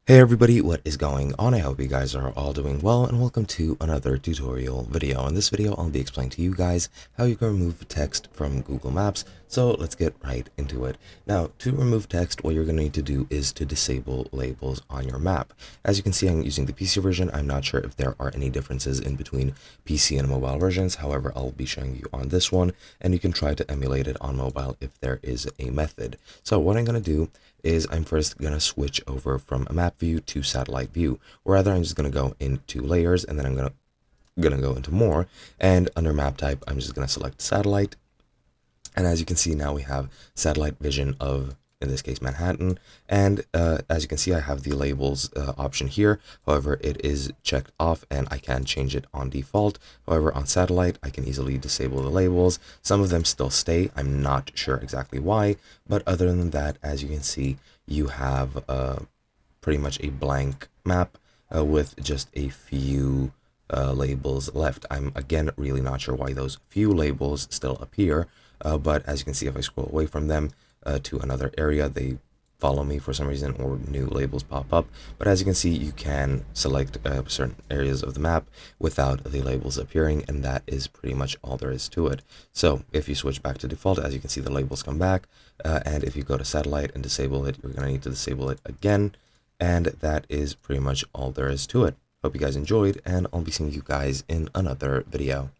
Hey everybody, what is going on? I hope you guys are all doing well and welcome to another tutorial video. In this video, I'll be explaining to you guys how you can remove text from Google Maps. So let's get right into it. Now, to remove text, what you're going to need to do is to disable labels on your map. As you can see, I'm using the PC version. I'm not sure if there are any differences in between PC and mobile versions. However, I'll be showing you on this one and you can try to emulate it on mobile if there is a method. So what I'm going to do is I'm first going to switch over from a map view to satellite view, or rather I'm just going to go into layers and then I'm going to go into more, and under map type I'm just going to select satellite. And as you can see, now we have satellite vision of, in this case, Manhattan. And as you can see, I have the labels option here. However, it is checked off and I can change it on default. However, on satellite, I can easily disable the labels. Some of them still stay. I'm not sure exactly why. But other than that, as you can see, you have pretty much a blank map with just a few labels left. I'm again really not sure why those few labels still appear, but as you can see, if I scroll away from them to another area, they follow me for some reason, or new labels pop up. But as you can see, you can select certain areas of the map without the labels appearing, and that is pretty much all there is to it. So if you switch back to default, as you can see, the labels come back, and if you go to satellite and disable it, you're going to need to disable it again, and that is pretty much all there is to it. Hope you guys enjoyed, and I'll be seeing you guys in another video.